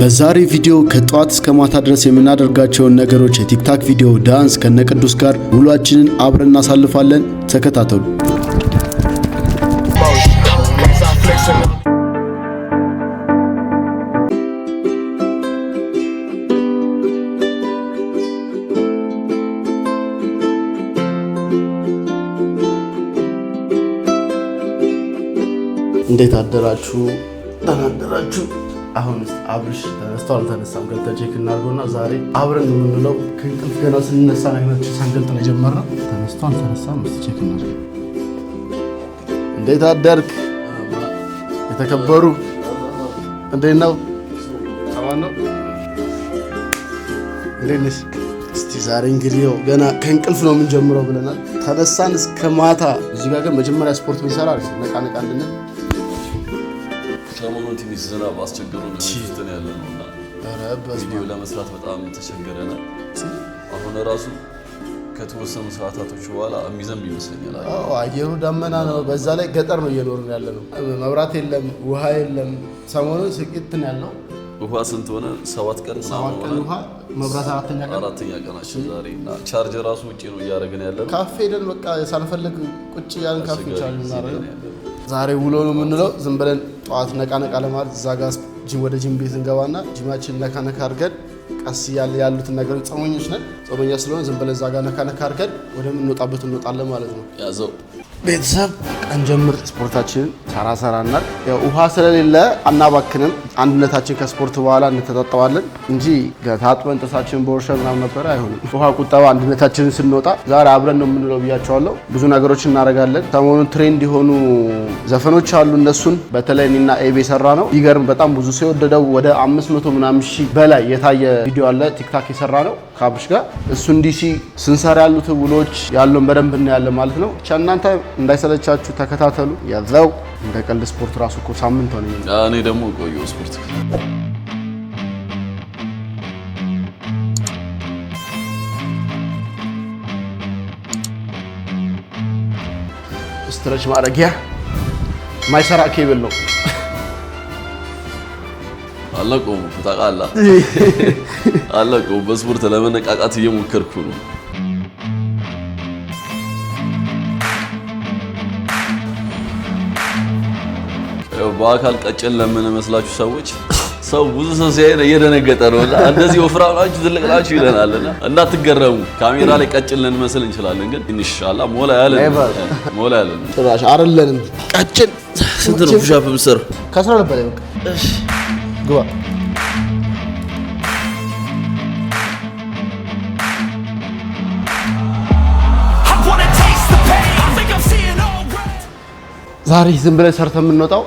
በዛሬ ቪዲዮ ከጧት እስከ ማታ ድረስ የምናደርጋቸውን ነገሮች የቲክታክ ቪዲዮ ዳንስ ከነቅዱስ ጋር ውሏችንን አብረን እናሳልፋለን። ተከታተሉ። እንዴት አደራችሁ? አደራችሁ? አሁን አብርሽ ተነስቷል አልተነሳም ገብተን ቼክ እናድርገውና ዛሬ አብረን የምንለው ከእንቅልፍ ገና ስንነሳ ነገሮችን ሳንገልጥ ነው የጀመርነው። ተነስቷል አልተነሳም እስቲ ቼክ እናድርገው። እንዴት አደርክ? የተከበሩ እንዴት ነው? አማን ነው? እንዴት ነሽ? እስቲ ዛሬ እንግዲህ ገና ከእንቅልፍ ነው የምንጀምረው ብለናል። ተነሳን እስከ ማታ። እዚህ ጋር ግን መጀመሪያ ስፖርት ቢሰራ ነቃ እንድንል ሰሞኑን ትንሽ ዝናብ አስቸግሮን ነው ያለነውና ቪዲዮ ለመስራት በጣም ተቸገረናል። አሁን ራሱ ከተወሰኑ ሰዓታቶች በኋላ የሚዘንብ ይመስለኛል። አየሩ ደመና ነው። በዛ ላይ ገጠር ነው እየኖርን ያለነው። መብራት የለም፣ ውሃ የለም። ሰሞኑን ስቂትን ያለው ውሃ ስንት ሆነ? 7 ቀን ውሃ፣ መብራት አራተኛ ቀናችን ዛሬ እና ቻርጅ ራሱ ውጪ ነው እያደረግን ያለነው። ካፌ ሄደን በቃ ሳንፈልግ ቁጭ ያልን ካፌ ቻርጅ እናደርግ። ዛሬ ውሎ ነው የምንለው። ዝም ብለን ጠዋት ነቃ ለማለት እዛ ጋር ወደ ጂም ቤት እንገባና ጂማችን ነካ አድርገን ቀስ እያለ ያሉትን ነገሮች ጾመኞች ነን። ጾመኛ ስለሆነ ዝም ብለን እዛ ጋር ነካ አድርገን ወደምንወጣበት እንወጣለን ማለት ነው። ያዘው ቤተሰብ ቀን ጀምር ስፖርታችንን ሰራና ያው ውሃ ስለሌለ አናባክንም። አንድነታችን ከስፖርት በኋላ እንተጣጣዋለን እንጂ ታጥበን ጥርሳችንን በወርሻ ምናምን ነበር አይሆንም። ውሃ ቁጠባ አንድነታችንን ስንወጣ ዛሬ አብረን ነው የምንለው ብያቸዋለሁ። ብዙ ነገሮች እናደርጋለን። ሰሞኑን ትሬንድ የሆኑ ዘፈኖች አሉ። እነሱን በተለይ እኔና ኤቤ የሰራ ነው። ይገርም በጣም ብዙ ሰው የወደደው ወደ 500 ምናምን ሺህ በላይ የታየ ቪዲዮ አለ ቲክታክ የሰራ ነው ከአብርሽ ጋር። እሱ እንዲሲ ስንሰራ ያሉት ውሎች ያለውን በደንብ እናያለን ማለት ነው። ብቻ እናንተ እንዳይሰለቻችሁ ተከታተሉ። ያዛው እንደ ቀልድ ስፖርት ራሱ እኮ ሳምንት ሆነ። እኔ ደግሞ ቆየሁ ስፖርት ስትሬች ማድረጊያ ማይሰራ ኬብል ነው። አለቀው ታውቃለህ፣ አለቀው በስፖርት ለመነቃቃት እየሞከርኩ ነው። በአካል ቀጭን ለምን መስላችሁ ሰዎች ሰው ብዙ ሰው ሲያየን እየደነገጠ ነው። እንደዚህ ወፍራም ናችሁ ትልቅ ናችሁ ይለናልና እንዳትገረሙ። ካሜራ ላይ ቀጭን ልንመስል እንችላለን፣ ግን ኢንሻአላህ ሞላ ያለን ጭራሽ አይደለንም። ቀጭን ስንት ነው ፑሽ አፕ የምትሰራው? ከስራ ነበር በቃ። እሺ ግባ። ዛሬ ዝም ብለን ሰርተን የምንወጣው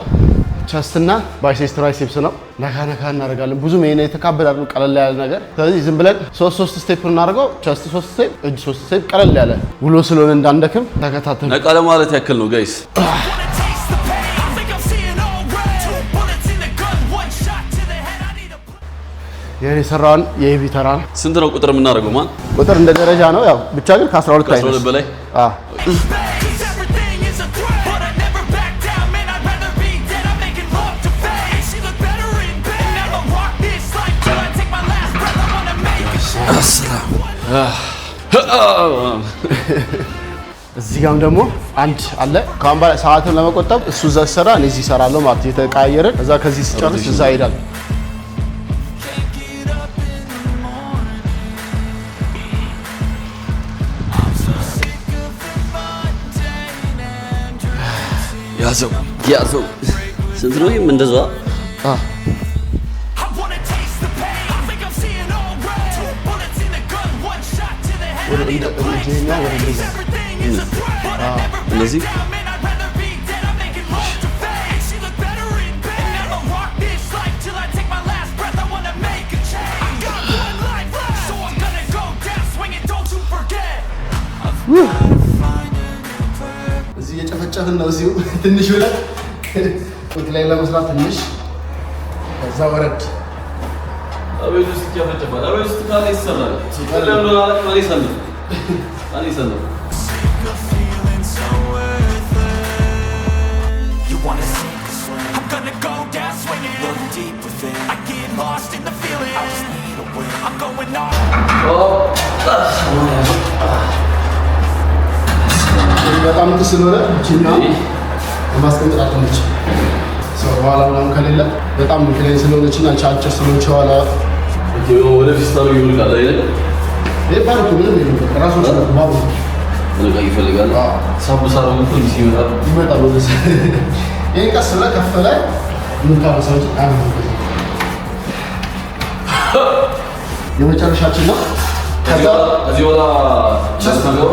ቸስትና ባይሴፕስ ትራይሴፕስ ነው። ነካ እናደርጋለን። ብዙም ይሄን የተካበደ አይደለም፣ ቀለል ያለ ነገር። ስለዚህ ዝም ብለን 3 ስቴፕ እናደርገው። ቸስት 3 ስቴፕ፣ እጅ 3 ስቴፕ፣ ቀለል ያለ ውሎ ስለሆነ እንዳንደክም ተከታተሉ። ነቃ ለማለት ያክል ነው ጋይስ። የኔ ሰራውን የሄቪ ተራ ነው። ስንት ነው ቁጥር የምናደርገው? ማን ቁጥር እንደ ደረጃ ነው ያው ብቻ ግን ከ12 በላይ እዚህ ጋርም ደግሞ አንድ አለ። ካሁን በኋላ ሰዓትን ለመቆጠብ እሱ እዛ ሲሰራ እኔ እዚህ እሰራለሁ ማለት የተቀያየርን። እዛ ከዚህ ሲጨርስ እዛ ይሄዳል። ያዘው ስንት ነው? ይሄም እንደዛ እነዚህ እዚህ የጨፈጨፍን ነው። እዚሁ ትንሽ ብለን ቁጥ ላይ ለመስራት ትንሽ ከዛ ወረድ አቤት ውስጥ ያፈጨፋል። አቤት ውስጥ ካለ ይሰራል። ለምን አላቅ ማለት ይሰራል። አኔ ይሰራል። wanna sink, I'm gonna go down swinging. Look deep within, I give lost in the feeling. I just need a win. I'm going all. በጣም ስለሆነ እቺና ማስቀመጥ አጥንች ሰው በኋላ ምናምን ከሌለ በጣም ምክንያት ስለሆነችና ቻርጀር ስለሆነች በኋላ ወደ ፊስታሉ ይውልቃል አይደል? ባርኩ ምንም ይሁን ራሱ ነው ባቡ ወለቃ ይፈልጋል። ሳቡሳሩ እንትን ሲመጣ ይመጣል ወደ ይሄ ቀስ ብላ ከፈለ ምን ካሰውት አሁን የመጨረሻችን ነው። ከዛ እዚህ ወላ ቻስታው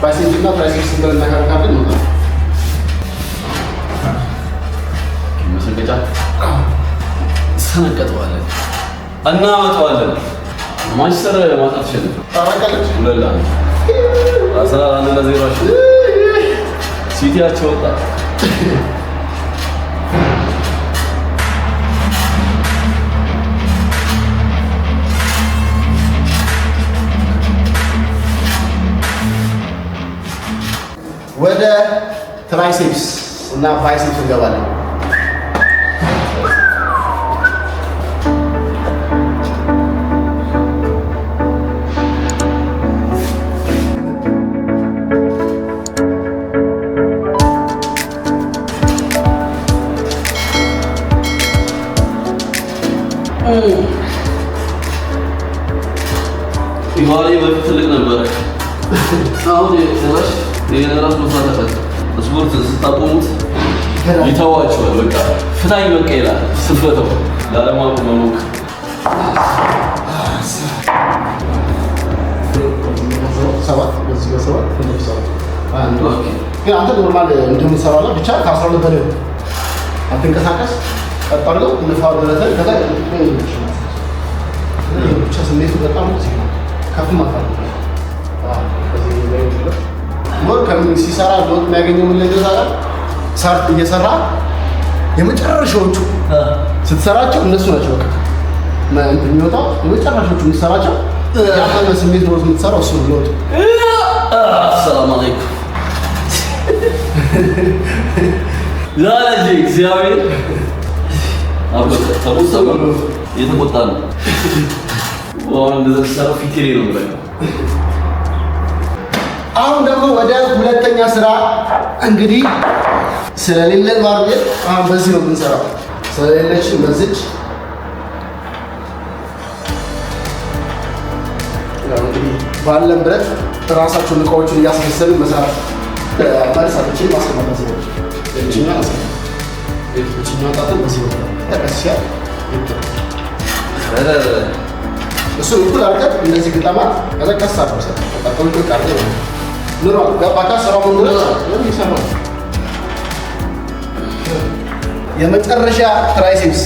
ባይሴንስና ትራይሴፕስ እንደነካካለን ነው መሰንቀጫ ሰነቀጠዋለን እና ማጣዋለን ማንቸስተር ማጣት ሸንፍ ታረቀለች ሁለላ አስራ አንድ ለዜሮ ሲቲያቸው ወጣ ወደ ትራይሴፕስ እና ባይሴፕስ እንገባለን። ይማሪ በፊት ትልቅ ነበረ። አሁን ትንሽ የራስ መሳተፈት ስፖርት ስታቆሙት ይተዋቸዋል። በቃ ፍታኝ በቃ ይላል። ስፈተው ላለማወቅ መሞክ ሰባት በዚህ በሰባት ግን አንተ ኖርማል እንደምትሰራው ብቻ ከ12 በላይ አትንቀሳቀስ። ቀጥ አድርገው ንፋው ደረተ ከዛ ብቻ ስሜቱ በጣም ከፍ ማፋል ሞር ከምን ሲሰራ ሎት የሚያገኘው ምን ለደዛ ሳርት እየሰራ የመጨረሻዎቹ ስትሰራቸው እነሱ ናቸው። በቃ የሚወጣው የመጨረሻዎቹ የሚሰራቸው ያለ ስሜት ነው የምትሰራው እሱ ነው ሎት። ሰላም አለይኩም ዛሬ እግዚአብሔር አብሮ ተቆጣ የተቆጣ ነው። ዋው እንደዚህ ሰራው ፊክሬ ነው ብለህ አሁን ደግሞ ወደ ሁለተኛ ስራ እንግዲህ ስለሌለን ባርቤት አሁን በዚህ ነው የምንሰራው። ስለሌለች በዚች እንግዲህ ባለን ብረት ራሳቸውን እቃዎችን እያስመሰልን መስራት መልሳችን ማስቀመጥ ነው። እቺኛ አስቀመጥ እቺኛ ጣጣን በዚህ ነው ተቀስያ እሱ እኩል አድርገን እነዚህ ግጣማት ከዛ ቀስ አድርገን ተጠቅልቆ ቃል ነው ኑሮ ገባካ ስራው ምንድነው የሚሰራው? የመጨረሻ ትራይሴፕስ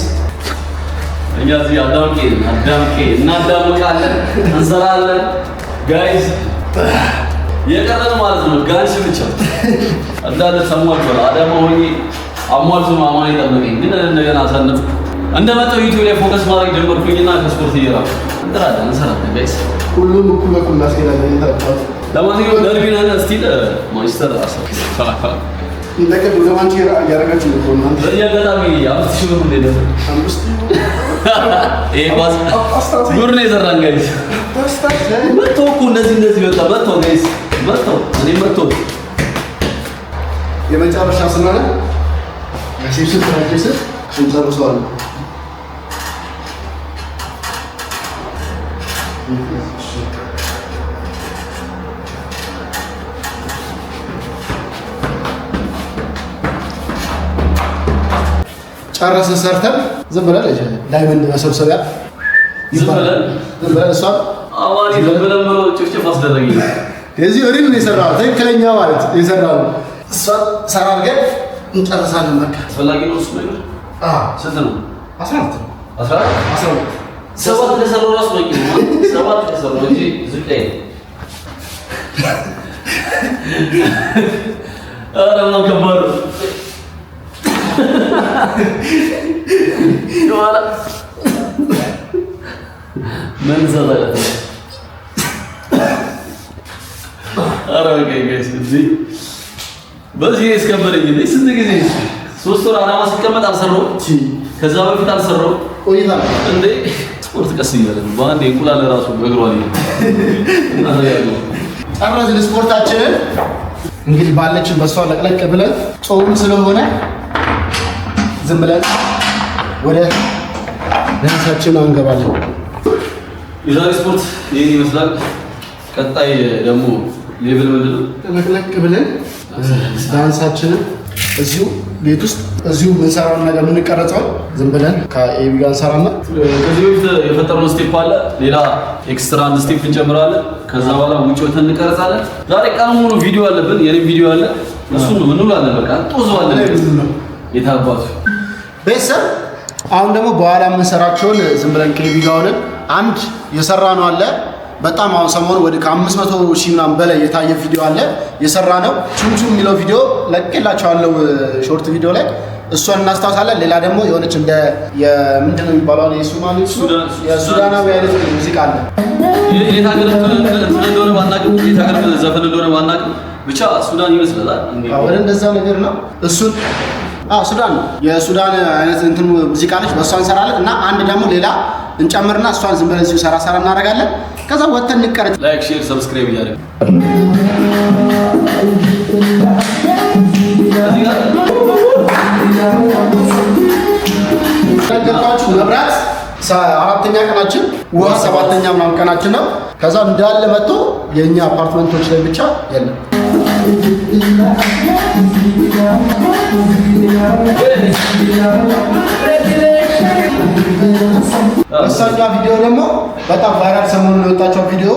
እኛ እዚህ አዳምቄ እናዳምቃለን፣ እንሰራለን። ጋይስ የቀረን ማለት ነው ጋንሽ ብቻ እንዳለ ሰሟቸዋል። አዳማ ሆኜ አሟልቶ ማማን ይጠብቀኝ ግን እንደገና አሳነፍ እንደመጣው ዩቲዩብ ላይ ፎከስ ማድረግ ጀመርኩኝና ከስፖርት እየራኩ እንጥራለን እንሰራለን። ጋይስ ሁሉም እኩል በኩል እናስኬዳለን። ይታጣው ለማንኛውም ደርቢናና ስቲል ማንቸስተር እንደቀዱ ለማንቸስተር ያረጋችሁ ነው እናንተ በየአጋጣሚ 5000 ብር እንደደረ 5000 ይሄ ኳስ ጉር ነው የሰራን ጋይስ። መጥቶ እኮ እንደዚህ ወጣ መጥቶ ጋይስ መጥቶ እኔ መጥቶ የመጨረሻ ስለሆነ የሴፕስ ትራይሴፕስ እንጨርሰዋለን። ጨረስን ሰርተን ዝም ብለን ዳይመንድ መሰብሰቢያ ዝም ብለን እሷ አዋሪ ዝም ብለን ጭፍጭፍ አስደረገኝ። የዚህ ሪል ነው የሰራው ትክክለኛ ማለት የሰራው እሷ ሰራ አድርገን እንጨርሳለን። በቃ አስፈላጊ ነው እሱ ነገር። ስንት ነው? 12 ሰባት ለሰራው ራሱ በቂ ነው። ሰባት ለሰራው እንጂ ዝቅ አይደል። ኧረ ምናምን ከባድ ነው። Gimana? Mensalah. Orang kayak sih. Bos ini sekarang ini sendiri sih. Susur anak masih kemat al seru. Kezabah kita al seru. ቆይተናል እንዴ ስፖርት ቀስ እያለ ነው። በአንድ እንቁላል ራሱ በእግሯ ነው። ጨረስን ስፖርታችንን። እንግዲህ ባለችን በሷ ለቅለቅ ብለን ጾም ስለሆነ ዝም ብለን ወደ ዳንሳችን እንገባለን። የዛሬ ስፖርት ይህን ይመስላል። ቀጣይ ደግሞ ሌቭል ምንድነው? ለቅለቅ ብለን ዳንሳችንን እዚሁ ቤት ውስጥ እዚሁ የምንሰራውን ነገር የምንቀረጸው ዝም ብለን ከኤቢ ጋር እንሰራና ከዚህ በፊት የፈጠርነው ስቴፕ አለ። ሌላ ኤክስትራ አንድ ስቴፕ እንጨምራለን። ከዛ በኋላ ውጭ ወተን እንቀርጻለን። ዛሬ ቀን ሙሉ ቪዲዮ አለብን። የኔ ቪዲዮ አለ። እሱን ነው እንውላለን። በቃ ጦዘዋለን። የታባቱ ቤተሰብ አሁን ደግሞ በኋላ የምንሰራቸውን ዝም ብለን ከኤቢ ጋር ሆነን አንድ የሰራ ነው አለ። በጣም አሁን ሰሞኑ ወደ ከ500 ሺህ ምናምን በላይ የታየ ቪዲዮ አለ የሰራ ነው። ቹምቹም የሚለው ቪዲዮ ለቅቄላችኋለሁ ሾርት ቪዲዮ ላይ እሷን እናስታውሳለን። ሌላ ደግሞ የሆነች እንደ ምንድነው የሚባለው የሱዳናዊ አይነት ሙዚቃ አለ። የት ሀገር እንደሆነ ባናውቅም የት ሀገር ዘፈን እንደሆነ ባናውቅም ብቻ ሱዳን ይመስላል። ወደ እንደዛ ነገር ነው እሱን ሱዳን ነው የሱዳን አይነት እንትን ሙዚቃ ነች። በእሷ እንሰራለን እና አንድ ደግሞ ሌላ እንጨምርና እሷን ዝም ብለን እዚሁ ሰራ እናደርጋለን። ከዛ ወተን እንቀርጽ። ላይክ፣ ሼር፣ ሰብስክራይብ እያደረግ ነገርኳችሁ። መብራት 4ኛ ቀናችን፣ ውሃ 7ኛ ምናምን ቀናችን ነው። ከዛ እንዳለ መጥቶ የኛ አፓርትመንቶች ላይ ብቻ የለም። እሳኛ ቪዲዮ ደግሞ በጣም ቫይራል ሰሞኑን የወጣቸው ቪዲዮ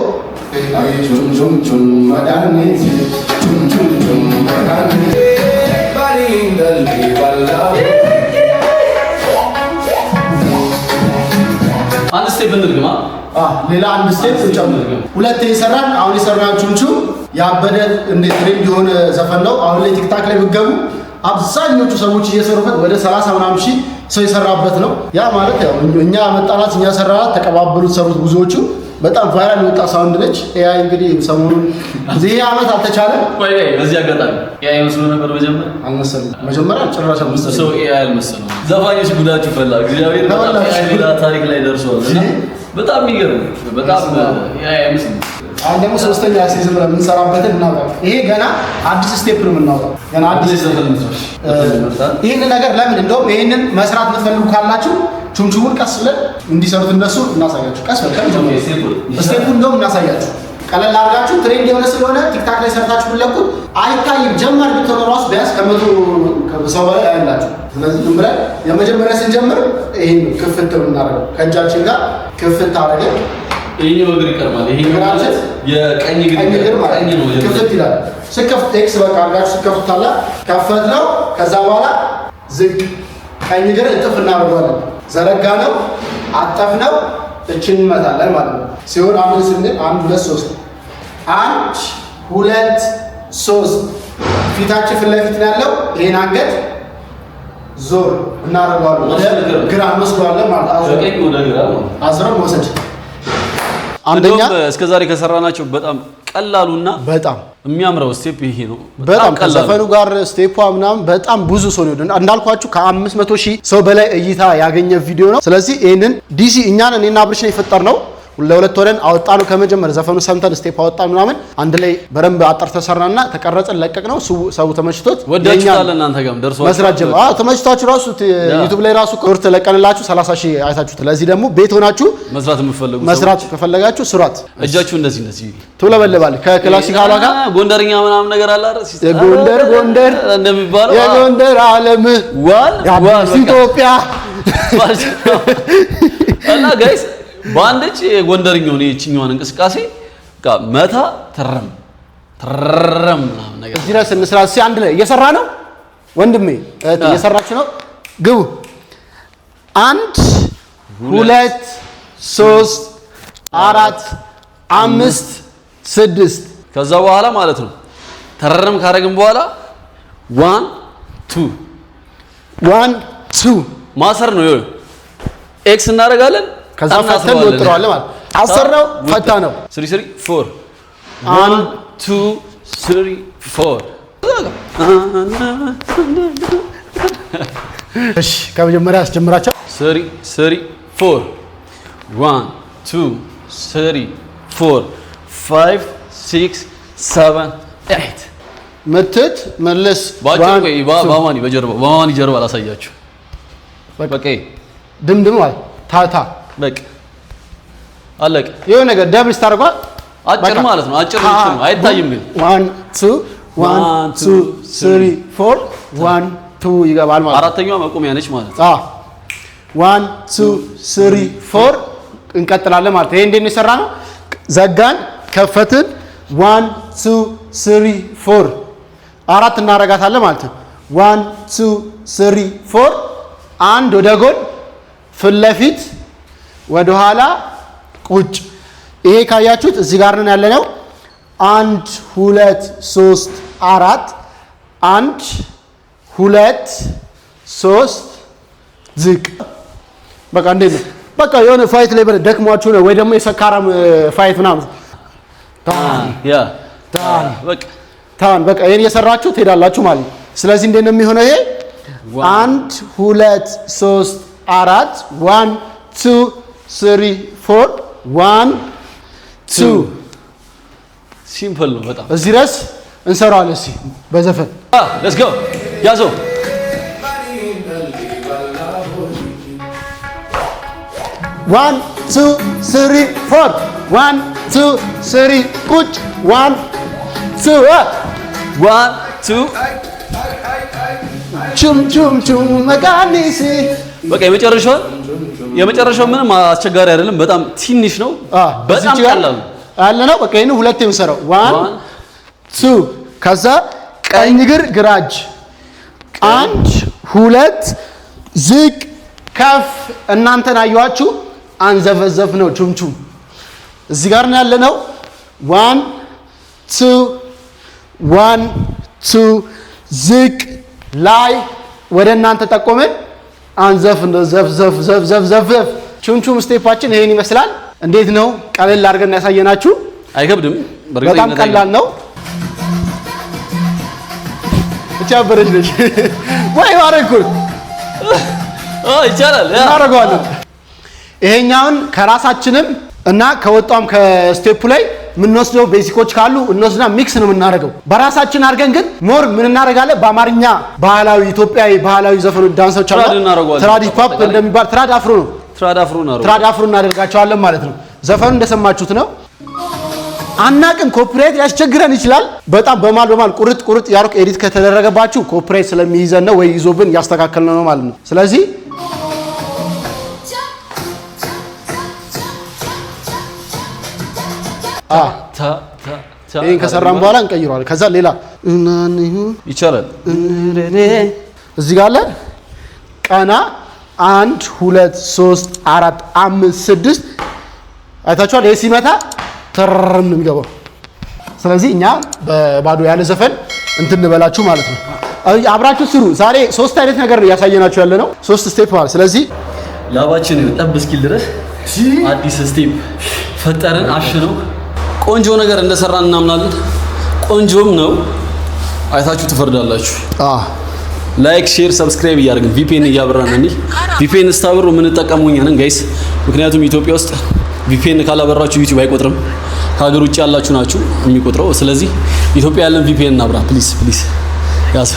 አንድ ስቴፕ እንድግማ ሌላ አንድ ስቴፕ እንጨምር። ሁለት የሰራን አሁን የሰራን ቹምቹም ያበደ እንዴት ትሬንድ የሆነ ዘፈን ነው። አሁን ላይ ቲክታክ ላይ ብትገቡ አብዛኞቹ ሰዎች እየሰሩበት ወደ 30 ምናምን ሺህ ሰው የሰራበት ነው። ያ ማለት ያው እኛ መጣናት እኛ ሰራናት ተቀባበሉት ሰሩት። ብዙዎቹ በጣም ቫይራል የወጣ ሳውንድ ነች። ኤአይ እንግዲህ ሰሞኑን እዚህ ዓመት አልተቻለም። ቆይ በዚህ አጋጣሚ ኤአይ መስሎ ነበር መጀመሪያ ጭራሽ መስሎ ሰው ኤአይ አልመሰለው። ዘፋኞች ጉዳችሁ ፈላ እግዚአብሔር በጣም ታሪክ ላይ ደርሷል እና በጣም የሚገርም በጣም ኤአይ መስሎ አሁን ደግሞ ሶስተኛ ሲዝን ብለን የምንሰራበትን እናውጣው። ይሄ ገና አዲስ ስቴፕ ነው የምናውጣው። ገና አዲስ ይህን ነገር ለምን እንደውም ይህንን መስራት የምትፈልጉ ካላችሁ ቹምቹሙን ቀስ ብለን እንዲሰሩት እነሱ እናሳያችሁ። ቀስ ብለን ስቴፑን እንደውም እናሳያችሁ። ቀለል አድርጋችሁ ትሬንድ የሆነ ስለሆነ ቲክታክ ላይ ሰርታችሁ ብለቁት አይታይም። ጀማሪ ብትሆኑ ራሱ ቢያንስ ከመቶ ሰው በላይ አያላችሁ። ስለዚህ ዝም ብለን የመጀመሪያ ስንጀምር ይሄን ክፍት ነው የምናደርገው። ከእጃችን ጋር ክፍት አደረገን። ይሄኛው እግር ይቀርማል። ይሄኛው ማለት የቀኝ እግር ማለት ነው። ክፍት ይላል። ስከፍት ኤክስ በቃ አድርጋችሁ ስከፍታላ ከፈት ነው። ከዛ በኋላ ዝግ ቀኝ እግር እጥፍ እናደርጋለን። ዘረጋ ነው አጠፍ ነው እችን እንመታለን ማለት ነው። ሲሆን አሁን ስንል 1 2 3 1 2 3 ፊታችን ፊት ለፊት ነው ያለው። ይሄን አንገት ዞር እናደርጋለን። ወደ ግራ እንወስደዋለን ማለት ነው። አዝረን መውሰድ አንደኛ እስከዛሬ ከሰራናቸው በጣም ቀላሉና በጣም የሚያምረው ስቴፕ ይሄ ነው። በጣም ከዘፈኑ ጋር ስቴፕ ምናምን በጣም ብዙ ሰው ነው እንዳልኳችሁ ከ500 ሺህ ሰው በላይ እይታ ያገኘ ቪዲዮ ነው። ስለዚህ ይሄንን ዲሲ እኛን እኔና አብርሽ ነው የፈጠርነው። ለሁለት ወረን አወጣነው። ከመጀመሪያ ዘፈኑ ሰምተን ስቴፕ አወጣን ምናምን አንድ ላይ በረምብ አጠር ተሰራና ተቀረጸን ለቀቅነው። ሰው ተመችቶት ወዳችሁታል። እናንተ ጋርም ደርሷል መስራት ጀመረ። ተመችቷችሁ ራሱ ዩቲዩብ ላይ ራሱ ኮርት ለቀንላችሁ 30 ሺህ አይታችሁት። ስለዚህ ደግሞ ቤት ሆናችሁ መስራት ከፈለጋችሁ ስራት። እጃችሁ እንደዚህ ትውለበለባል። ከክላሲካሏ ጋር ጎንደርኛ ምናምን ነገር አለ አይደል? ጎንደር እንደሚባለው የጎንደር ዓለም ዋል ኢትዮጵያ እና ጋይስ በአንድ እጅ የጎንደርኛው ነው የእችኛዋን እንቅስቃሴ መታ ተረም ምናምን ነገር እዚህ ላይ ስንስራ አንድ ላይ እየሰራ ነው ወንድሜ እየሰራች ነው። ግቡ 1 2 3 4 5 6 ከዛ በኋላ ማለት ነው ተረም ካረግን በኋላ 1 2 ማሰር ነው። ኤክስ እናደርጋለን። ከዛ ፈተን ወጥረዋል ማለት አሰራው ፈታ ነው። 3 3 4 1 2 3 4 እሺ ከመጀመሪያ አስጀምራቸው። 3 3 4 1 2 3 4 5 6 7 8 ምትት መልስ ባጭሩ በማኒ ጀርባ ላሳያችሁ። በቃ ድምድም ማለት ታታ በቃ አለቀ። የሆነ ነገር ደብል ስታርጓል አጭር ማለት ነው። አጭር ነው አይታይም ግን 1 2 3 4 1 2 ይገባል ማለት አራተኛዋ መቆሚያ ነች ማለት ነው። 1 2 3 4 እንቀጥላለን ማለት ይሄ እንዴት ነው የሰራነው? ዘጋን ከፈትን 1 2 3 4 አራት እናረጋታለን ማለት ነው። 1 2 3 4 አንድ ወደ ጎን ፊት ለፊት ወደ ኋላ ቁጭ። ይሄ ካያችሁት እዚህ ጋር ነን ያለነው 1 2 3 4 1 2 3 ዝቅ። በቃ እንዴት ነው? በቃ የሆነ ፋይት ላይ ደክሟችሁ ነው ወይ ደግሞ የሰካራም ፋይት ምናምን ታን በቃ ይሄን እየሰራችሁ ትሄዳላችሁ ማለት ነው። ስለዚህ እንዴት ነው የሚሆነው? ይሄ 1 2 3 4 1 2 3 4 1 2 ሲምፕል ነው በጣም። እዚህ ድረስ እንሰራዋለን። እስኪ በዘፈን ሌትስ ጎ ያዞ 1 2 3 4 1 2 3 ቁጭ 1 2 1 2 ቹም ቹም ቹም መጋኒሲ በቃ የመጨረሻው ምንም አስቸጋሪ አይደለም። በጣም ትንሽ ነው። በጣም ቀላል አለ ነው። በቃ ይሄን ሁለት የምሰራው 1 2 ከዛ ቀኝ እግር ግራጅ 1 2 ዝቅ ከፍ እናንተን አዩአችሁ አንዘፈዘፍ ነው ቹምቹም እዚህ ጋር ነው ያለ ነው 1 2 1 2 ዝቅ ላይ ወደ እናንተ ጠቆመን አንዘፍ ነው ዘፍ ዘፍ ዘፍ ዘፍ ዘፍ ቹምቹም ስቴፓችን ይሄን ይመስላል። እንዴት ነው? ቀለል አድርገን ያሳየናችሁ። አይከብድም። በጣም ቀላል ነው። ብቻ በረድሽ ወይ ማረኩት ይቻላል እናደርገዋለን። ይሄኛውን ከራሳችንም እና ከወጣም ከስቴፑ ላይ የምንወስደው ቤዚኮች ካሉ እንወስድና ሚክስ ነው የምናደርገው። በራሳችን አድርገን ግን ሞር ምን እናደርጋለን? በአማርኛ ባህላዊ ኢትዮጵያዊ ባህላዊ ዘፈኖች ዳንሶች አሉ። ትራድ ሂፕ እንደሚባል ትራድ አፍሮ ነው። ትራድ አፍሮ እናደርጋቸዋለን ማለት ነው። ዘፈኑ እንደሰማችሁት ነው። አናቅም ኮፒራይት ሊያስቸግረን ይችላል። በጣም በማል ቁርጥ ያርቅ ኤዲት ከተደረገባችሁ ኮፒራይት ስለሚይዘን ነው ወይ ይዞብን እያስተካከልን ነው ማለት ነው። ስለዚህ ይሄን ከሰራን በኋላ እንቀይረዋለን። ከዛ ሌላ ይቻላል። እዚህ ጋር አለ ቀና 1 2 3 4 5 6 አይታችኋል። ይሄ ሲመታ ተረም ነው የሚገባው። ስለዚህ እኛ በባዶ ያለ ዘፈን እንትን እንበላችሁ ማለት ነው። አብራችሁ ስሩ። ዛሬ 3 አይነት ነገር ነው ያሳየናችሁ ያለ ነው። 3 ስቴፕ ማለት ስለዚህ ላባችን ጠብ እስኪል ድረስ አዲስ ስቴፕ ፈጠርን አሽነው ቆንጆ ነገር እንደሰራን እናምናለን። ቆንጆም ነው። አይታችሁ ትፈርዳላችሁ። ላይክ፣ ሼር፣ ሰብስክራይብ እያደረግን ቪፒኤን እያበራን እንዴ ቪፒኤን ስታበሩ ምን ተጠቀሙ እኛ ነን ጋይስ። ምክንያቱም ኢትዮጵያ ውስጥ ቪፒኤን ካላበራችሁ ዩቲዩብ አይቆጥርም። ከሀገር ውጭ ያላችሁ ናችሁ የሚቆጥረው። ስለዚህ ኢትዮጵያ ያለን ቪፒኤን እናብራ ፕሊዝ ያስ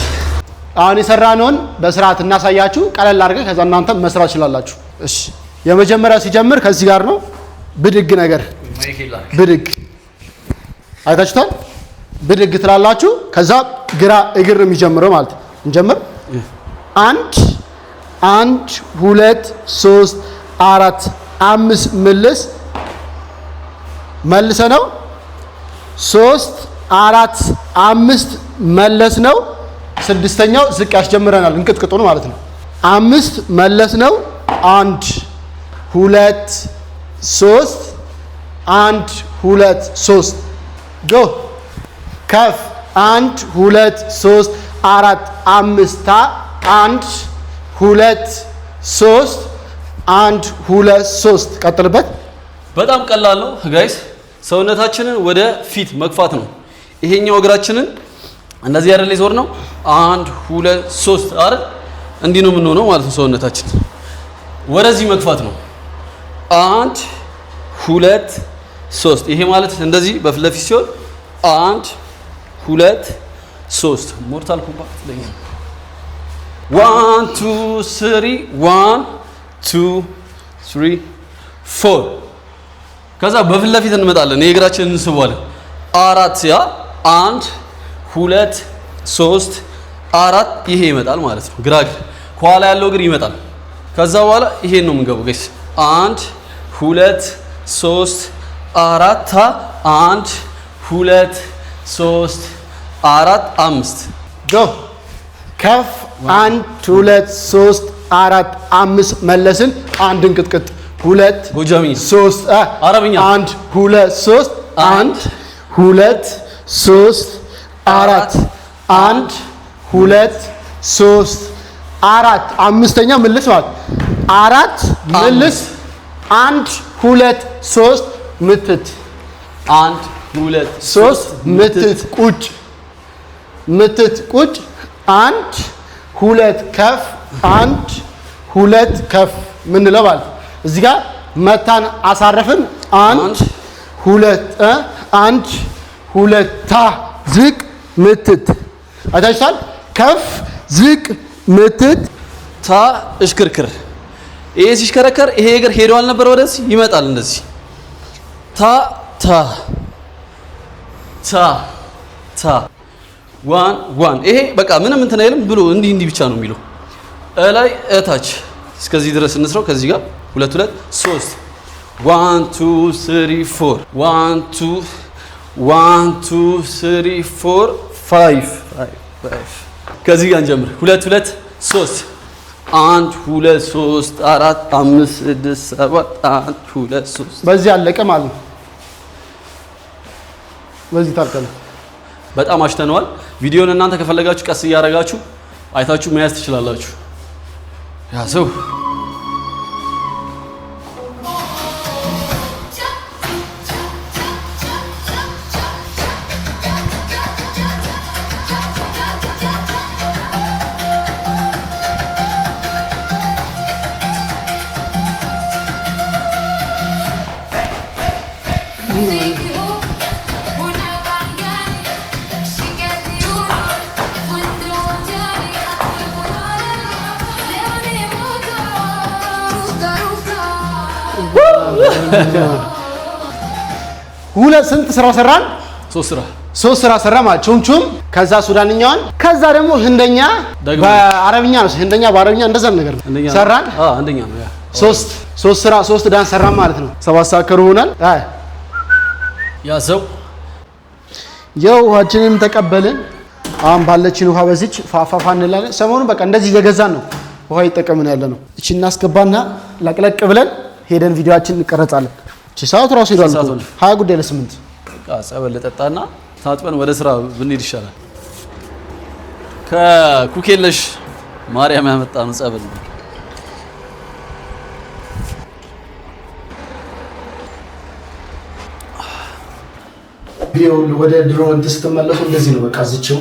አሁን የሰራነውን በስርዓት እናሳያችሁ። ቀለል አድርገን ከዛ እናንተ መስራት ይችላላችሁ። እሺ የመጀመሪያው ሲጀምር ከዚህ ጋር ነው። ብድግ ነገር ብድግ አይታችሁታል። ብድግ ትላላችሁ። ከዛ ግራ እግር የሚጀምረው ማለት ነው። እንጀምር 1 2 3 4 5 መልሰ ነው 3 4 5 መለስ ነው። ስድስተኛው ዝቅ ያስጀምረናል እንቅጥቅጡን ማለት ነው። 5 መለስ ነው 1 2 3 1 2 3 ጎ ከፍ 1 2 3 4 5 1 2 3 1 2 3 ቀጥልበት። በጣም ቀላል ነው ጋይስ። ሰውነታችንን ወደ ፊት መግፋት ነው። ይሄኛው እግራችንን እንደዚህ አይደል ይዞር ነው 1 2 3 አይደል እንዲህ ነው የምንሆነው ማለት ነው። ሰውነታችን ወደዚህ መግፋት ነው። 1 2 3 ይሄ ማለት እንደዚህ በፊት ለፊት ሲሆን 1 2 3 ሞርታል ኮምባት ለኛ 1 2 3 1 2 3 4 ከዛ በፊት ለፊት እንመጣለን የእግራችንን እንስባለን 4 ያ 1 2 3 4 ይሄ ይመጣል ማለት ነው ግራ ከኋላ ያለው እግር ይመጣል ከዛ በኋላ ይሄን ነው የምንገባው ጋይስ 1 2 3 4 1 2 3 4 5 ጎ ከፍ 1 2 3 4 5 መለስን አንድ እንቅጥቅጥ 2 ጎጃሚ 3 አረብኛ 1 2 3 1 2 3 4 1 2 3 4 አምስተኛ ምልስ ማለት 4 ምልስ 1 2 3 ምትት 1 2 3 ምትት ቁጭ ምትት ቁጭ 1 2 ከፍ 1 2 ከፍ ምን ለባል እዚህ ጋር መታን አሳረፍን 1 2 1 2 ታ ዝቅ ምትት አይታችኋል ከፍ ዝቅ ምትት ታ እሽክርክር ይሄ ሲሽከረከር ይሄ እግር ሄዷል ነበር ወደዚህ ይመጣል እንደዚህ ታ ታ ታ ታ ዋን ዋን ይሄ በቃ ምንም እንትን አይልም ብሎ እንዲህ ብቻ ነው የሚለው እላይ እታች እስከዚህ ድረስ እንስራው ከዚህ ጋር 2 2 3 1 2 3 4 1 2 1 2 3 4 5 ከዚህ ጋር እንጀምር 2 2 3 1 2 3 4 5 6 7 1 2 3 በዚህ አለቀ ማለት ነው በዚህ ታርቀለ በጣም አሽተነዋል ቪዲዮን እናንተ ከፈለጋችሁ ቀስ እያደረጋችሁ አይታችሁ መያዝ ትችላላችሁ ያዘው ሁለት ስንት ስራ ሰራን 3 ስራ ሰራ ማለት ቹምቹም ከዛ ሱዳንኛውን ከዛ ደግሞ ህንደኛ በአረብኛ ነው ህንደኛ በአረብኛ እንደዛ ነገር ሰራን አንደኛ ነው ያ 3 ዳንስ ሰራን ማለት ነው 7 ሰዓት ከሩብ ሆናል ያዘው የውሃችንን ተቀበልን አሁን ባለችን ውሃ በዚች ፋፋፋ እንላለን ሰሞኑን በቃ እንደዚህ እየገዛን ነው ውሃ ይጠቀምን ያለ ነው እቺ እናስገባና ለቅለቅ ብለን ሄደን ቪዲዮአችንን እንቀረጻለን እቺ ሰዓት ራሱ ይላል 20 ጉዳይ ለ8 በቃ ጸበል ለጠጣና ታጥበን ወደ ስራ ብንሄድ ይሻላል ከኩኬለሽ ማርያም ያመጣን ጸበል ቪዲዮውን ወደ ድሮ ስትመለሱ እንደዚህ ነው በቃ እዚችው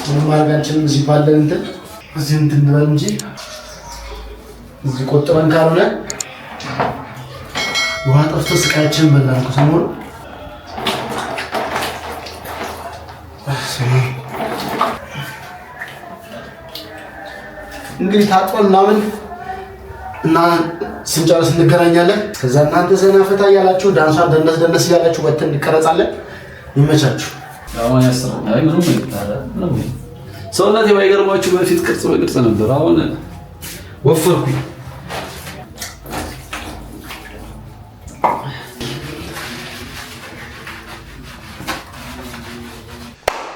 ምንም ማርጋንችንም እዚህ ባለን እንትን እዚህ እንትን እንበል እንጂ እዚህ ቆጥበን ካልሆነ ውሃ ጠፍቶ ስቃያችን በላን ከሰሞኑ እንግዲህ ታጥበን ምናምን እና ስንጨርስ እንገናኛለን ከዛ እናንተ ዘና ፈታ እያላችሁ ዳንሷን ደነስ እያላችሁ ወጥተን እንቀረጻለን ይመቻችሁ አሁን ያስራ አይ ምንም ነው ሰውነቴ ባይገርማችሁ በፊት ቅርጽ በቅርጽ ነበር አሁን ወፈርኩኝ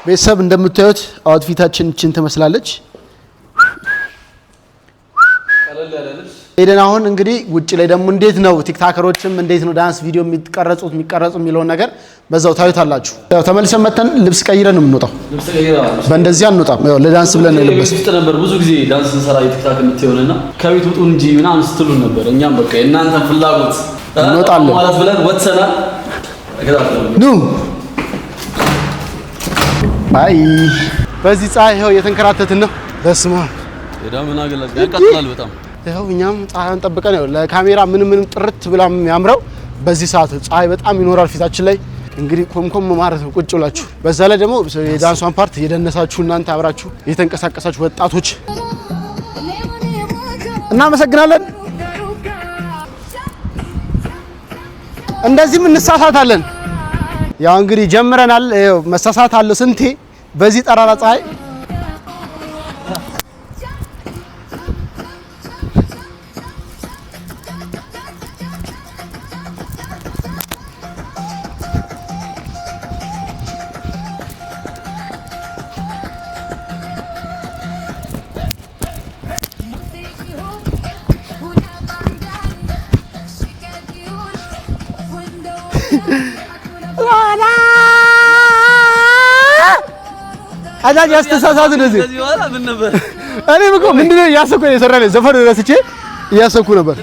ቤተሰብ እንደምታዩት አውትፊታችን እችን ትመስላለች ሄደን አሁን እንግዲህ ውጭ ላይ ደግሞ እንዴት ነው ቲክታከሮችም እንዴት ነው ዳንስ ቪዲዮ የሚቀረጹ የሚለውን ነገር በዛው ታዩታላችሁ ያው ተመልሰን መተን ልብስ ቀይረን ነው የምንወጣው በእንደዚህ አንወጣም ያው ለዳንስ ብለን ነው ልብስ ነበር ብዙ ጊዜ ዳንስ እንሰራ የቲክታክ የምትሆንና ከቤት ውጡ እንጂ ምናምን ስትሉን ነበር እኛም በቃ የእናንተ ፍላጎት እንወጣለን ማለት ብለን ወጥተናል ኑ ባይ በዚህ ፀሐይ ይኸው እየተንከራተትን ነው በስማ የዳመና ገለጽ ያቃጥላል በጣም ይኸው እኛም ፀሐይን ጠብቀን ነው ለካሜራ ምንም ጥርት ብላ የሚያምረው በዚህ ሰዓት ፀሐይ በጣም ይኖራል ፊታችን ላይ እንግዲህ ኮምኮም ማለት ነው ቁጭ ብላችሁ በዛ ላይ ደግሞ የዳንሷን ፓርት እየደነሳችሁ እናንተ አብራችሁ እየተንቀሳቀሳችሁ ወጣቶች እናመሰግናለን። እንደዚህም እንሳሳታለን። ያው እንግዲህ ጀምረናል። መሳሳት አለ ስንቴ በዚህ ጠራራ ፀሐይ አዳጅ ያስተሳሳት እንደዚህ በኋላ ምን ነበር እኔ እኮ ምንድነው ያሰኩ የሰራለ ዘፈን ረስቼ ያሰኩ ነበር።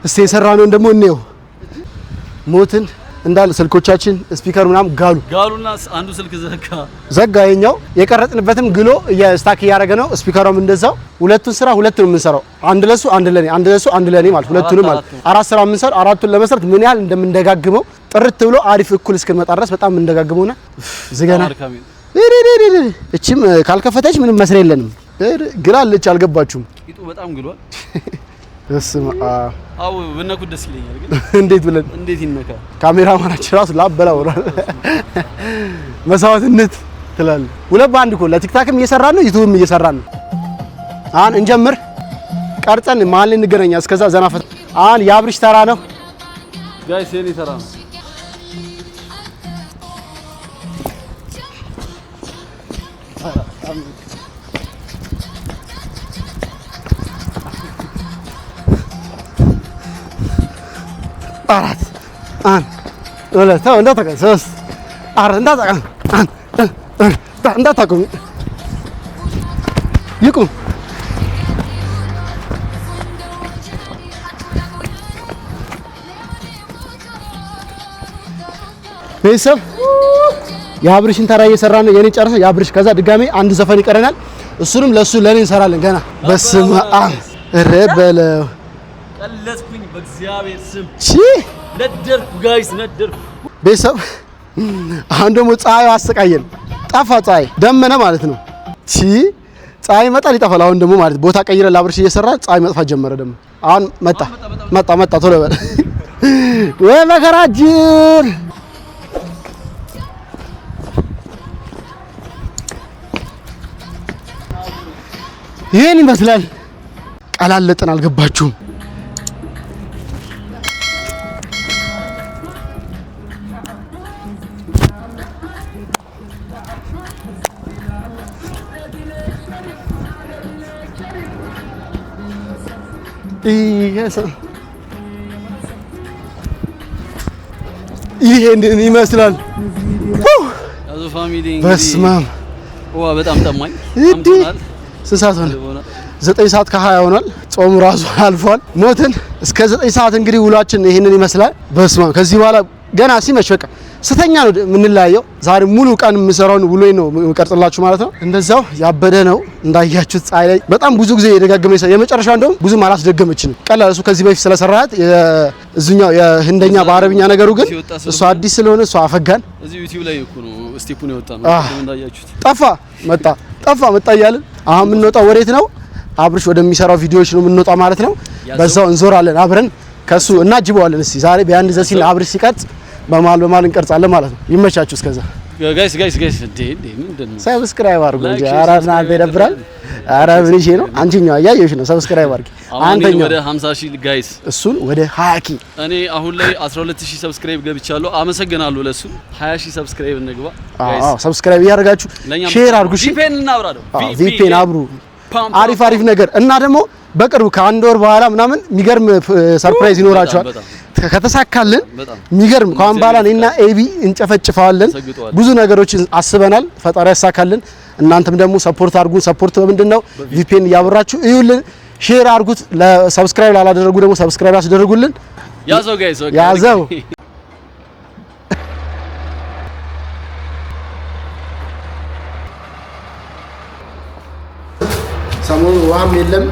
እስቲ የሰራነውን ደግሞ እንየው። ሞትን እንዳለ ስልኮቻችን ስፒከር ምናምን ጋሉና አንዱ ስልክ ዘጋ የኛው የቀረጽንበትም ግሎ ስታክ እያደረገ ነው። ስፒከሩም እንደዛው ሁለቱን ስራ ሁለቱን የምንሰራው አንድ ለሱ አንድ ለኔ አንድ ለሱ አንድ ለኔ ማለት ሁለቱንም ማለት አራት ስራ የምንሰራው አራቱን ለመስራት ምን ያህል እንደምንደጋግመው ጥርት ብሎ አሪፍ እኩል እስከመጣ ድረስ በጣም እንደጋግመውና ዝገና እቺም ካልከፈተች ምንም መስራ የለንም። ግላለች አልገባችሁም? ቂጡ በጣም ግሏል። እስማ አው ብነኩት ደስ ይለኛል ግን እንዴት ይነካ? ካሜራማናችን ራሱ ላበላ ወራል መስዋዕትነት ትላል። ሁለት ባንድ እኮ ለቲክታክም እየሰራን ነው ዩቲዩብም እየሰራን ነው። አሁን እንጀምር ቀርጸን መሀል እንገናኛ። እስከዛ ዘናፈት አሁን የአብርሽ ተራ ነው ጋይስ የኔ ተራ ነው። አራት አንድ ሁለት እንዳታውቅ ሶስት አራት እንዳታውቅ አንድ እንዳታውቅ ይቁም። ቤተሰብ የአብርሽን ተራ እየሰራን ነው። የኔ ጨርሰ የአብርሽ ከዛ ድጋሜ አንድ ዘፈን ይቀረናል። እሱንም ለሱ ለኔ እንሰራለን ገና። በስመ አብ ረበለው ቀለስኩኝ በእግዚአብሔር ስም ነደርኩ ጋይስ ነደርኩ። ቤተሰብ አሁን ደግሞ ፀሐዩ አሰቃየን። ጠፋ ፀሐይ ደመነ ማለት ነው። ፀሐይ መጣል ይጠፋል። አሁን ደግሞ ማለት ቦታ ቀይረ ለአብርሽ እየሰራ ፀሐይ መጥፋት ጀመረ። ደግሞ አሁን መጣ ቶሎ በል ወይ መከራችን። ይሄን ይመስላል። ቀላለጥን አልገባችሁም? ይሄ እንደምን ይመስላል? ያዙ ፋሚሊ በስማም ዋ በጣም ጠማኝ። ስንት ሰዓት ሆነ? 9 ሰዓት ከ20 ሆኗል። ጾሙ ራሱ አልፏል። ሞትን እስከ 9 ሰዓት እንግዲህ ውሏችን ይሄንን ይመስላል። በስማም ከዚህ በኋላ ገና ሲመሽ በቃ ስተኛ ነው የምንለያየው። ዛሬ ሙሉ ቀን የምሰራውን ውሎዬን ነው የምቀርጽላችሁ ማለት ነው። እንደዛው ያበደ ነው እንዳያችሁት። ፀሐይ ላይ በጣም ብዙ ጊዜ የደጋገመ የመጨረሻው እንደውም ብዙም አላስደገመችንም። ቀላል እሱ ከዚህ በፊት ስለሰራhat እዚህኛው የህንደኛ በአረብኛ ነገሩ ግን እሱ አዲስ ስለሆነ እሱ አፈጋን። እዚህ ዩቲዩብ ላይ እኮ ነው ስቴፑን ያወጣ ነው እንዳያችሁት። ጠፋ መጣ እያልን አሁን የምንወጣው ወዴት ነው? አብርሽ ወደሚሰራው ቪዲዮዎች ነው የምንወጣው ማለት ነው። በዛው እንዞራለን አብረን ከሱ እናጅበዋለን። እስቲ ዛሬ በአንድ ዘሲን አብርሽ ሲቀርጽ በማል እንቀርጻለን ማለት ነው። ይመቻችሁ። እስከዛ ጋይስ እንዴ ምንድነው? ሰብስክራይብ አድርጉ እንጂ ኧረ እናንተ ይደብራል። ኧረ ብሪሽ ነው አንቺኛው እያየሽ ነው። ሰብስክራይብ አድርጊ። አንተኛው ወደ 50000 ጋይስ እሱን ወደ 20000 እኔ አሁን ላይ 12000 ሰብስክራይብ ገብቻለሁ። አመሰግናለሁ ለሱ 20000 ሰብስክራይብ እንግባ ጋይስ። ሰብስክራይብ ያደርጋችሁ ሼር አድርጉ። ቪፒኤን እናብራው ቪፒኤን አብሩ። አሪፍ ነገር እና ደግሞ በቅርቡ ከአንድ ወር በኋላ ምናምን የሚገርም ሰርፕራይዝ ይኖራችኋል። ከተሳካልን የሚገርም ከአሁን በኋላ እኔና ኤቢ እንጨፈጭፈዋለን። ብዙ ነገሮችን አስበናል። ፈጣሪ ያሳካልን። እናንተም ደግሞ ሰፖርት አድርጉ። ሰፖርት በምንድነው? ቪፒኤን እያበራችሁ እዩልን፣ ሼር አድርጉት። ለሰብስክራይብ ላላደረጉ ደግሞ ሰብስክራይብ አስደርጉልን። ያዘው ጋይስ ያዘው። ሰሞኑን ውሃም የለም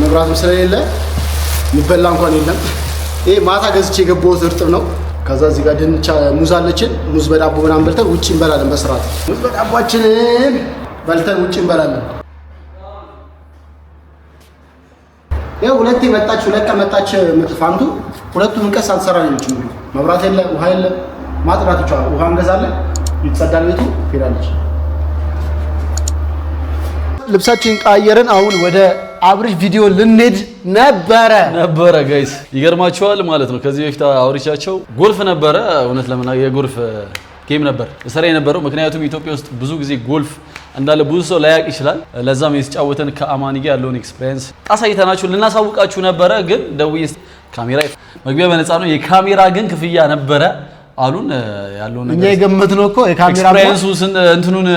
መብራትም ስለሌለ የሚበላ እንኳን የለም። ይሄ ማታ ገዝቼ የገባሁት እርጥብ ነው። ከዛ እዚህ ጋር ድንች ሙዝ አለችን። ሙዝ በዳቦ ምናምን በልተን ውጪ እንበላለን። በስርዓት ሙዝ በዳቦአችንን በልተን ውጪ እንበላለን። ያው ሁለቴ መጣች፣ ሁለት ቀን መጣች ፋንቱ። ሁለቱም ቀን ሳትሰራ ነው የምትችሉ። መብራት የለ፣ ውሃ የለ። ማጥራት ይቻላል። ውሃ እንገዛለን፣ ይጸዳል፣ ቤቱ ትሄዳለች። ልብሳችን ቀየርን። አሁን ወደ አብሪሽ ቪዲዮ ልንሄድ ነበረ ጋይስ። ይገርማችኋል ማለት ነው። ከዚህ በፊት አውሪቻቸው ጎልፍ ነበረ። እውነት ለመናገር የጎልፍ ጌም ነበር ስራ የነበረው። ምክንያቱም ኢትዮጵያ ውስጥ ብዙ ጊዜ ጎልፍ እንዳለ ብዙ ሰው ላያቅ ይችላል። ለዛም የተጫወተን ከአማኒ ጋር ያለውን ኤክስፒሪየንስ አሳይተናችሁ ልናሳውቃችሁ ነበረ። ግን ደውዬ ካሜራ መግቢያ በነፃ ነው፣ የካሜራ ግን ክፍያ ነበረ አሉን። ያለው ነገር እኛ የገመትነው እኮ የካሜራ እንትኑን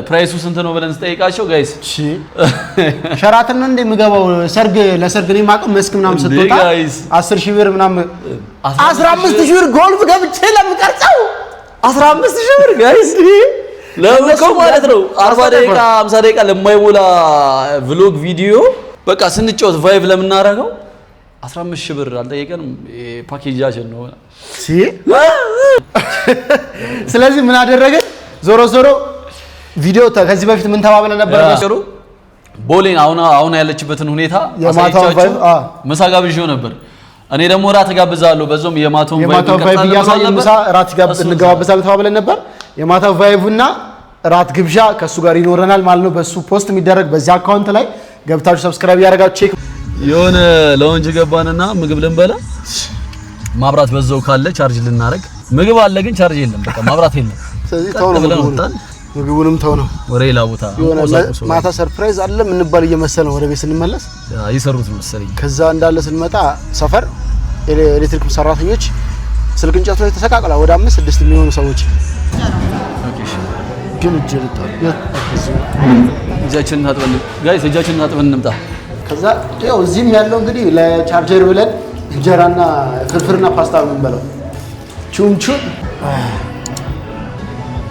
ፕራይሱ ስንት ነው ብለን ስጠይቃቸው ጋይስ ሸራተን እንደ የምገባው ለሰርግ ነው ማቀም መስክ ምናምን ስትወጣ 10000 ብር ምናምን 15000 ብር ጎልፍ ገብቼ ለምቀርጸው 15000 ብር ጋይስ ለምንከው ማለት ነው 40 ደቂቃ 50 ደቂቃ ለማይሞላ ቭሎግ ቪዲዮ በቃ ስንጫወት ቫይብ ለምናረጋው 15000 ብር አልጠየቀንም። ፓኬጃችን ነው። ስለዚህ ምን አደረገ? ዞሮ ቪዲዮ ከዚህ በፊት ምን ተባብለን ነበር? በሽሩ ቦሌን አሁን ያለችበትን ሁኔታ አሳይቻችሁ ምሳ ጋብዤው ነበር። እኔ ደግሞ ራት ጋብዛለሁ። በዛም የማታው ቫይብ ያሳየን። ምሳ ራት እንገባበዛለን ተባብለን ነበር። የማታው ቫይብና ራት ግብዣ ከሱ ጋር ይኖረናል ማለት ነው። በሱ ፖስት የሚደረግ በዚህ አካውንት ላይ ገብታችሁ ሰብስክራይብ ያደርጋችሁ ቼክ የሆነ ለወንጅ ገባንና ምግብ ልንበላ ማብራት በዛው ካለ ቻርጅ ልናረግ ምግብ አለ ግን ቻርጅ የለም። በቃ ማብራት የለም። ስለዚህ ተው ነው ምግቡንም ተው ነው። ወሬ ላውታ ማታ ሰርፕራይዝ አለ ምን ባል እየመሰለ ወደ ቤት ስንመለስ ይሰሩት መሰለኝ። ከዛ እንዳለ ስንመጣ ሰፈር ኤሌክትሪክ ሰራተኞች ስልክ እንጨት ላይ ተሰቃቅላ ወደ 5-6 የሚሆኑ ሰዎች ግን እጃችንን ታጥበን ጋይስ እጃችንን ታጥበን እንምጣ። ከዛ ያው እዚህም ያለው እንግዲህ ለቻርጀር ብለን እንጀራና ፍርፍርና ፓስታ ነው የምንበላው። ቹምቹም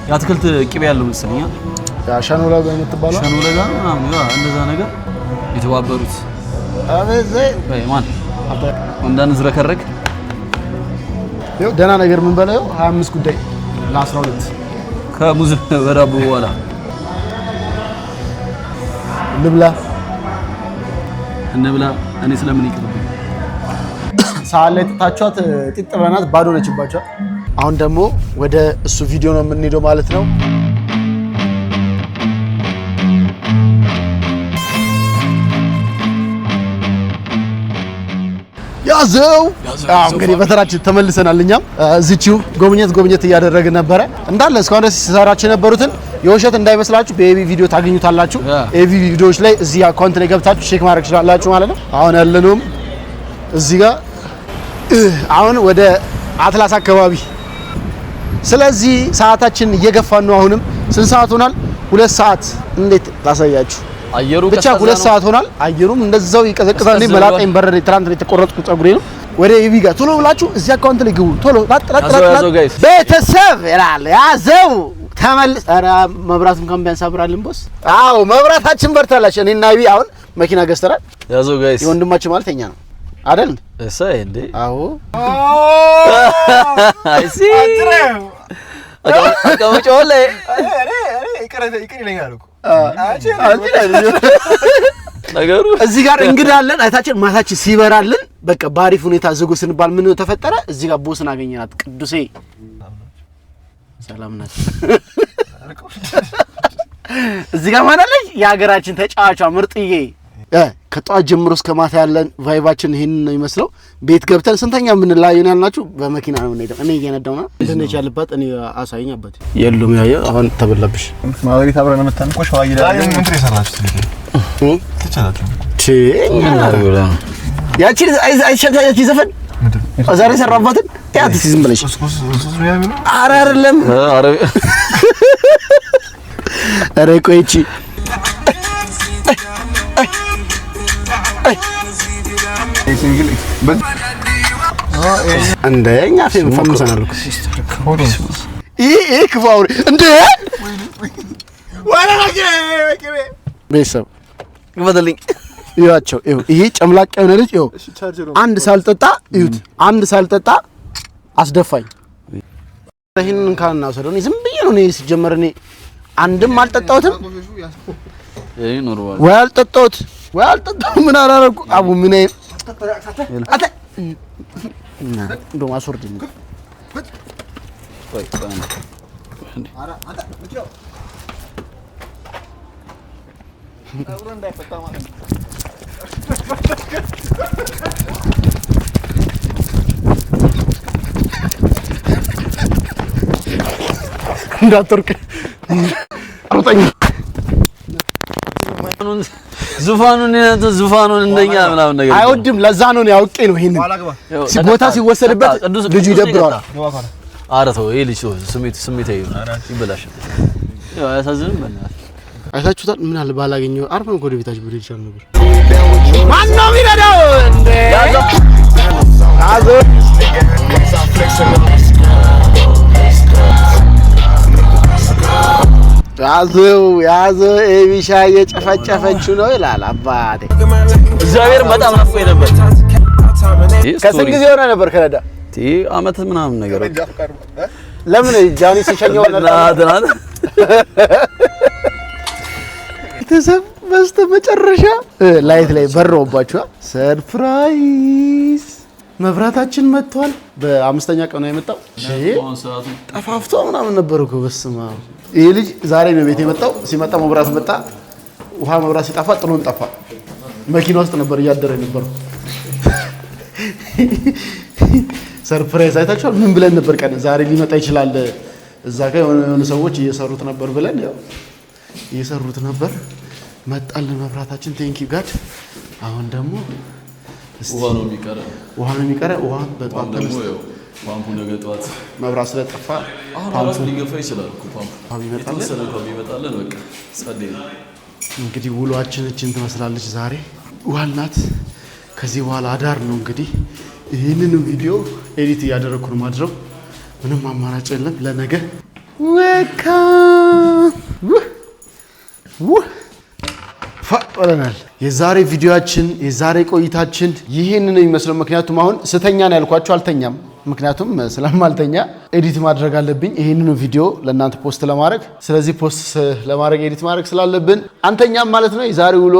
የአትክልት ቅቤ ያለው መሰለኝ። ሻኖላ ጋር የምትባለው ሻኖላ ጋር ምናምን እንደዛ ነገር የተባበሩት አበዘ ማን እንዳንዝረከረክ ያው ደህና ነገር የምንበላው 25 ጉዳይ ለ12 ከሙዝ በዳቦ በኋላ እንብላ። እኔ ስለምን ይቅርብኝ ሳለ ጥታቿት ጥጥ ብለናት ባዶ ነችባቸው። አሁን ደግሞ ወደ እሱ ቪዲዮ ነው የምንሄደው ማለት ነው። ያዘው እንግዲህ በተራችን ተመልሰናል። እኛም እዚህው ጎብኘት እያደረግን ነበረ። እንዳለ እስካሁን ድረስ ሲሰራችሁ የነበሩትን የውሸት እንዳይመስላችሁ በኤቢ ቪዲዮ ታገኙታላችሁ። ኤቢ ቪዲዮዎች ላይ እዚህ አካውንት ላይ ገብታችሁ ቼክ ማድረግ ትችላላችሁ ማለት ነው። አሁን ያለነውም እዚህ ጋር አሁን ወደ አትላስ አካባቢ። ስለዚህ ሰዓታችን እየገፋን ነው። አሁንም ስንት ሰዓት ሆናል? 2 ሰዓት። እንዴት ላሳያችሁ? አየሩ ብቻ 2 ሰዓት ሆናል። አየሩም እንደዛው ይቀዘቅዛል። እንዴ መላጣኝ በረደ። ትናንት ነው የተቆረጥኩት ፀጉሬ ነው። ወደ ኤቢ ጋር ቶሎ ብላችሁ እዚህ አካውንት ላይ ግቡ። ቶሎ ላጥላጥ ቤተሰብ ይላል ያዘው ተመልስ። ኧረ መብራቱን ከም ቢያንስ አብራልን ቦስ። አዎ መብራታችን በርታላች። እኔና ኤቢ አሁን መኪና ገዝተናል። ያዘው ጋይስ የወንድማችን ማለት እኛ ነው አይደል? እሰይ እንዴ! አዎ አይሲ አቀመጨው ላይ ይቀርልኛል እኮ ነገሩ። እዚህ ጋር እንግዳ አለን። አይታችን ማታችን ሲበራልን በቃ ባሪፍ ሁኔታ ዝጉ ስንባል ምን ተፈጠረ? እዚህ ጋር ቦስን አገኘናት። ቅዱሴ ሰላም ናችሁ? እዚህ ጋር ማናለች የሀገራችን ተጫዋቿ ምርጥዬ ከጧት ጀምሮ እስከ ማታ ያለን ቫይባችን ይሄን ነው የሚመስለው። ቤት ገብተን ስንተኛ የምንላየው ያልናችሁ በመኪና ነው የምንሄደው። እኔ እየነዳው ነው እንደነች ያለባት እኔ አሳይኝ አባቴ የሉም ያየ አሁን ተበላብሽ ማውሪት አብረን መተንቆሽ ዋይላ ምን ትሰራችሁ ትቻላችሁ ያቺ አይሸታያቺ ዘፈን ዛሬ ሰራባትን ያት ዝም ብለሽ ኧረ አይደለም ኧረ ቆይቺ ሲንግል እንደኛ ፌም ፈምሰናል እኮ ይሄ ክፋውሪ እንደ ቤተሰብ ግበደልኝ ይዋቸው ይሄ ጨምላቅ የሆነ ልጅ ይኸው አንድ ሳልጠጣ እዩት አንድ ሳልጠጣ አስደፋኝ። ይሄንን ካልና ወሰደው ዝም ብዬ ነው እኔ ሲጀመር እኔ አንድም አልጠጣሁትም ይሄ ኖርዋል ወይ አልጠጣሁት ወይ አልጠጣሁ ምን አላረኩ አቡ ምን አተ እንደው አስወርድኝ ወይ አራ አንተ ምትው አብሮ እንዳይፈታ ማለት ነው እንዳትወርቅ አውጣኝ ዙፋኑን እንደኛ ምናምን ነገር አይወድም። ለዛ ነው ያውቄ ነው ይሄን ቦታ ሲወሰድበት ልጁ ይደብረዋል። ኧረ ተው ይሄ ልጅ ስሜት ይበላሽ ያው አያሳዝንም። በእናትህ አይታችሁታል። ምን አለ ባላገኘው አርፈን ወደ ቤታችን ብንሄድ ይችላል ነበር። ማን ነው የሚረዳው እንዴ? አዞ ያዘው ኤቢሻ እየጨፈጨፈችው ነው ይላል አባቴ። እግዚአብሔር በጣም አፍቆይ ነበር። ከስንት ጊዜ ሆነ ነበር ከነዳ አመት ምናምን ነገር ለምን ጃኒ ሲሸኘው ነበር ተሰበስተ መጨረሻ ላይት ላይ በረውባችኋል። ሰርፕራይዝ መብራታችን መጥቷል። በአምስተኛ ቀኑ የመጣው ጠፋፍቶ ምናምን ነበር እኮ በስማ ይሄ ልጅ ዛሬ ነው ቤት የመጣው። ሲመጣ መብራት መጣ። ውሃ መብራት ሲጠፋ ጥሎን ጠፋ። መኪና ውስጥ ነበር እያደረ ነበር። ሰርፕራይዝ አይታችኋል። ምን ብለን ነበር ቀን ዛሬ ሊመጣ ይችላል እዛ ጋር የሆነ ሰዎች እየሰሩት ነበር ብለን ያው እየሰሩት ነበር። መጣልን መብራታችን። ቴንክ ዩ ጋድ። አሁን ደግሞ ውሃ ነው የሚቀረው። ውሃ በጣም ደግሞ ያው ፓምፑ ነገ ጠዋት መብራት ስለጠፋ ፓምፑ ሊገፋ ይችላል እኮ ፓምፑ ይመጣልን በቃ ጸደይ ነው። እንግዲህ ውሏችን እችን ትመስላለች። ዛሬ ዋልናት። ከዚህ በኋላ አዳር ነው እንግዲህ። ይህንን ቪዲዮ ኤዲት እያደረኩ ነው ማድረው። ምንም አማራጭ የለም። ለነገ ወካ ፈጥረናል። የዛሬ ቪዲዮአችን የዛሬ ቆይታችን ይሄንን ነው የሚመስለው። ምክንያቱም አሁን ስተኛ ነው ያልኳችሁ፣ አልተኛም። ምክንያቱም ስለማልተኛ ኤዲት ማድረግ አለብኝ ይሄንን ቪዲዮ ለእናንተ ፖስት ለማድረግ። ስለዚህ ፖስት ለማድረግ ኤዲት ማድረግ ስላለብን አንተኛም ማለት ነው። የዛሬ ውሎ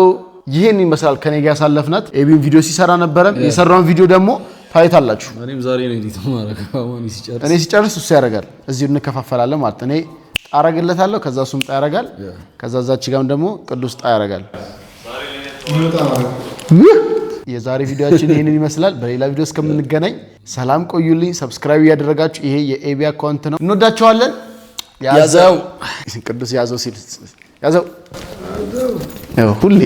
ይሄን ይመስላል። ከኔ ጋር ያሳለፍናት ኤቢን ቪዲዮ ሲሰራ ነበረ። የሰራውን ቪዲዮ ደግሞ ታይታላችሁ። እኔም ዛሬ ነው ኤዲት ማድረግ አሁን ሲጨርስ እኔ ሲጨርስ እሱ ያደርጋል። እዚሁ እንከፋፈላለን ማለት እኔ አረግለታለሁ፣ ከዛ እሱም ጣ ያደርጋል፣ ከዛ እዛች ጋርም ደግሞ ቅዱስ ጣ ያደርጋል። የዛሬ ቪዲዮአችን ይሄንን ይመስላል። በሌላ ቪዲዮ እስከምንገናኝ ሰላም ቆዩልኝ። ሰብስክራይብ ያደረጋችሁ ይሄ የኤቢ አካውንት ነው። እንወዳችኋለን። ያዘው ቅዱስ ያዘው ሲል ያዘው ሁሌ